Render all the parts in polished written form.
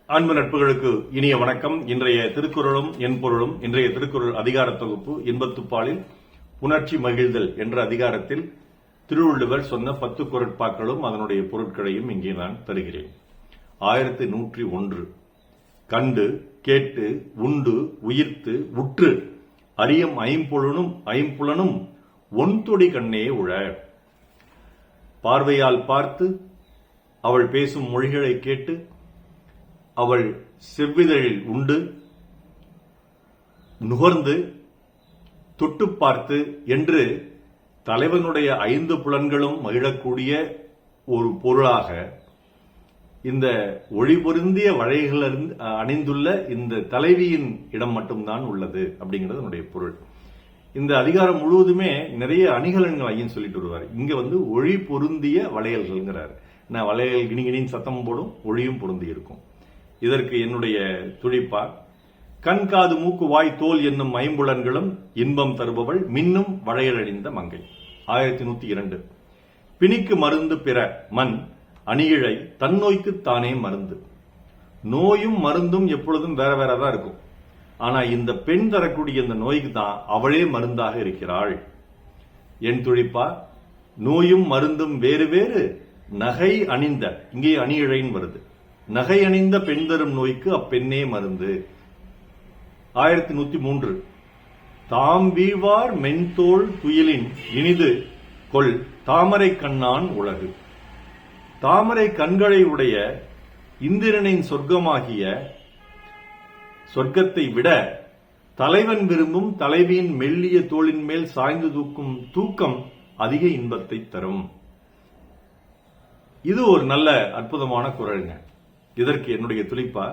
அன்பு நட்புகளுக்கு இனிய வணக்கம். இன்றைய திருக்குறளும் என் பொருளும். இன்றைய திருக்குறள் அதிகார தொகுப்பு இன்பத்துப்பாலில் புணர்ச்சி மகிழ்தல் என்ற அதிகாரத்தில் திருவள்ளுவர் சொன்ன 10 குறட்பாக்களும் அதனுடைய பொருட்களையும் இங்கே நான் தருகிறேன். 1101 கண்டு கேட்டு உண்டு உயிர்த்து உற்று அறியம் ஐம்புலனும் ஒன்தொடி கண்ணே உழ. பார்வையால் பார்த்து அவள் பேசும் மொழிகளை கேட்டு அவள் செவ்விதழில் உண்டு நுகர்ந்து தொட்டு பார்த்து என்று தலைவனுடைய 5 புலன்களும் மகிழக்கூடிய ஒரு பொருளாக இந்த ஒளி பொருந்திய வளைகள் அணிந்துள்ள இந்த தலைவியின் இடம் மட்டும்தான் உள்ளது அப்படிங்கிறது என்னுடைய பொருள். இந்த அதிகாரம் முழுவதுமே நிறைய அணிகலன்கள் ஐயன் சொல்லிட்டு வருவார். இங்க ஒளி பொருந்திய வளையல்கள்ங்கிறார். நான் வளையல் கிணிகிணின்னு சத்தம் போடும், ஒளியும் பொருந்தி இருக்கும். இதற்கு என்னுடைய துடிப்பா, கண் காது மூக்கு வாய் தோல் என்னும் 5 புலன்களும் இன்பம் தருபவள் மின்னும் வளையலணிந்த மங்கை. 1102 பிணிக்கு மருந்து பிற மண் அணியிழை தன்னோய்க்கு தானே மருந்து. நோயும் மருந்தும் எப்பொழுதும் வேற வேறதான் இருக்கும். ஆனா இந்த பெண் தரக்கூடிய இந்த நோய்க்கு தான் அவளே மருந்தாக இருக்கிறாள். என் துடிப்பா, நோயும் மருந்தும் வேறு வேறு நகை அணிந்த, இங்கே அணியிழைன்னு வருது, நகை அணிந்த பெண் தரும் நோய்க்கு அப்பெண்ணே மருந்து. 1103 தாம் வீழ்வார் மென்தோள் துயிலின் இனிது கொள் தாமரை கண்ணான் உலகு. தாமரை கண்களை உடைய இந்திரனின் சொர்க்கமாகிய சொர்க்கத்தை விட தலைவன் விரும்பும் தலைவியின் மெல்லிய தோளின் மேல் சாய்ந்து தூக்கம் அதிக இன்பத்தை தரும். இது ஒரு நல்ல அற்புதமான குறளுங்க. இதற்கு என்னுடைய துளிப்பா,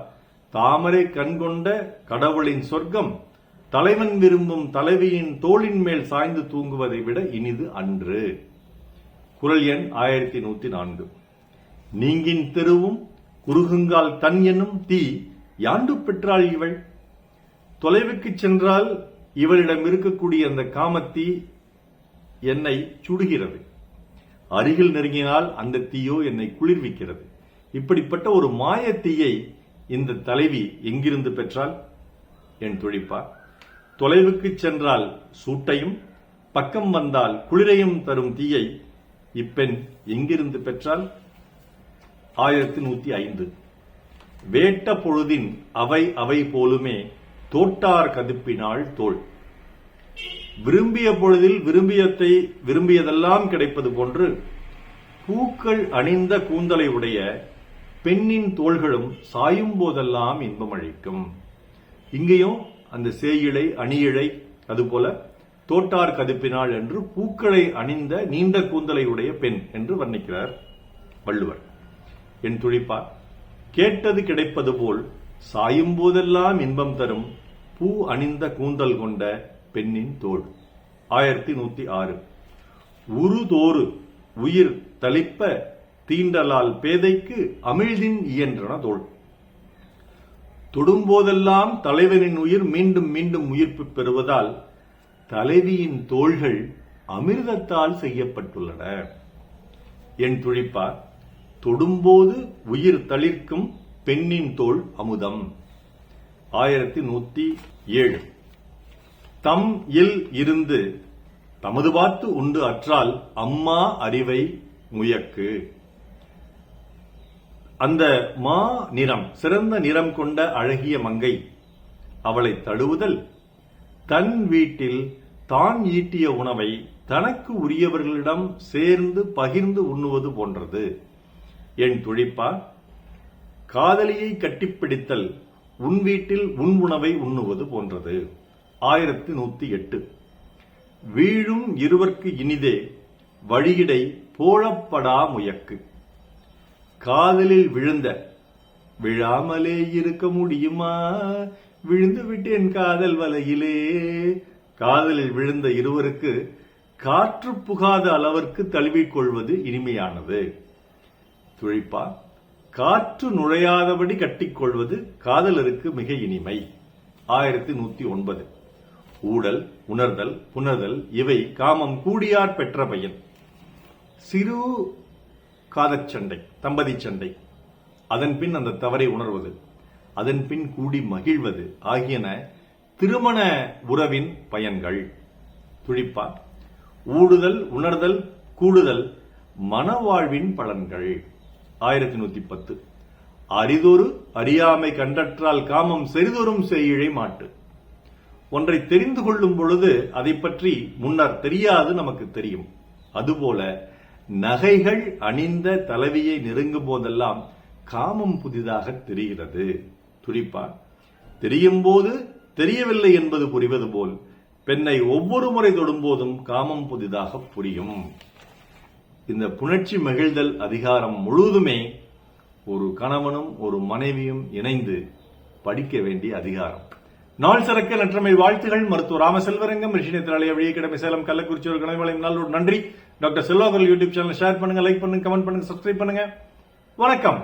தாமரை கண் கொண்ட கடவுளின் சொர்க்கம் தலைவன் விரும்பும் தலைவியின் தோளின் மேல் சாய்ந்து தூங்குவதை விட இனிது அன்று. குறள் எண் 1104 நீங்கின் தெருவும் குறுகுங்கால் தன் என்னும் தீ யாண்டு பெற்றாள் இவள். தொலைவுக்கு சென்றால் இவளிடம் இருக்கக்கூடிய அந்த காமத்தீ என்னை சுடுகிறது, அருகில் நெருங்கினால் அந்த தீயோ என்னை குளிர்விக்கிறது. இப்படிப்பட்ட ஒரு மாயத்தீயை இந்த தலைவி எங்கிருந்து பெற்றால்? என் துடிப்பா, தொலைவுக்கு சென்றால் சூட்டையும் பக்கம் வந்தால் குளிரையும் தரும் தீயை இப்பெண் எங்கிருந்து பெற்றால்? 1105 வேட்ட பொழுதின் அவை போலுமே தோட்டார் கதுப்பினாள் தோள். விரும்பிய பொழுதில் விரும்பியதெல்லாம் கிடைப்பது போன்று பூக்கள் அணிந்த கூந்தலை உடைய பெண்ணின் தோள்களும் சாயும் போதெல்லாம் இன்பம் அளிக்கும். இங்கேயும் அந்த சேயிழை அணியிழை அதுபோல தோட்டார் கதுப்பினாள் என்று பூக்களை அணிந்த நீண்ட கூந்தலை உடைய பெண் என்று வர்ணிக்கிறார் வள்ளுவர். என் துளிப்பா, கேட்டது கிடைப்பது போல் சாயும் போதெல்லாம் இன்பம் தரும் பூ அணிந்த கூந்தல் கொண்ட பெண்ணின் தோள். 1106 உருதோறு உயிர் தளிப்ப தீண்டலால் பேதைக்கு அமிழ்தின் இயன்றன தோள். தொடும்போதெல்லாம் தலைவனின் உயிர் மீண்டும் மீண்டும் உயிர்ப்பு பெறுவதால் தலைவியின் தோள்கள் அமிர்தத்தால் செய்யப்பட்டுள்ளன. என் துளிப்பா, தொடும்போது உயிர் தளிர்க்கும் பெண்ணின் தோள் அமுதம். 1107 தம் இல் இருந்து தமது பார்த்து உண்டு அற்றால் அம்மா அறிவை முயக்கு. அந்த மா நிறம், சிறந்த நிறம் கொண்ட அழகிய மங்கை அவளை தழுவுதல் தன் வீட்டில் தான் ஈட்டிய உணவை தனக்கு உரியவர்களிடம் சேர்ந்து பகிர்ந்து உண்ணுவது போன்றது. என் துளிப்பா, காதலியை கட்டிப்பிடித்தல் உன் வீட்டில் உன் உணவை உண்ணுவது போன்றது. 1108 வீழும் இருவர்க்கு இனிதே வழியிடை போழப்படா முயக்கு. காதலில் விழாமலே இருக்க முடியுமா, விழுந்து விட்டேன் காதல் வலையிலே. காதலில் விழுந்த இருவருக்கு காற்று புகாத அளவிற்கு தழுவிக்கொள்வது இனிமையானது. துளிப்பா, காற்று நுழையாதபடி கட்டிக்கொள்வது காதலருக்கு மிக இனிமை. 1109 ஊடல் உணர்தல் புணர்தல் இவை காமம் கூடியார் பெற்ற பயன். சிறு காதச் சண்டை, தம்பதி சண்டை, அதன் பின் அந்த தவறை உணர்வது, அதன் பின் கூடி மகிழ்வது ஆகியன திருமண உறவின் பயன்கள். துடிப்பா ஊடுதல், உணர்தல், கூடுதல் மனவாழ்வின் பலன்கள். 1110 அரிதொரு அறியாமை கண்டற்றால் காமம் செறிதொரும் செய்யிழை மாட்டு. ஒன்றை தெரிந்து கொள்ளும் பொழுது அதை பற்றி முன்னர் தெரியாது நமக்கு தெரியும். அதுபோல நகைகள் அணிந்த தலைவியை நெருங்கும் போதெல்லாம் காமம் புதிதாக தெரிகிறது. துடிப்பா தெரியும் போது தெரியவில்லை என்பது புரிவது போல் பெண்ணை ஒவ்வொரு முறை தொடும்போதும் காமம் புதிதாக புரியும். இந்த புணர்ச்சி மகிழ்தல் அதிகாரம் முழுவதுமே ஒரு கணவனும் ஒரு மனைவியும் இணைந்து படிக்க வேண்டிய அதிகாரம். நாள் சிறக்க நற்றமை வாழ்த்துகள். மருத்துவர் ராமசெல்வரங்கம், ரிஷினேத்திராலய வழியை கிடமை, சேலம், கள்ளக்குறிச்சி ஒரு கணவனை நாளோடு நன்றி. Doctor Selvakar YouTube channel share பண்ணுங்க, லைக் பண்ணுங்க, கமெண்ட் பண்ணுங்க, சப்ஸ்கிரைப் பண்ணுங்க. வணக்கம்.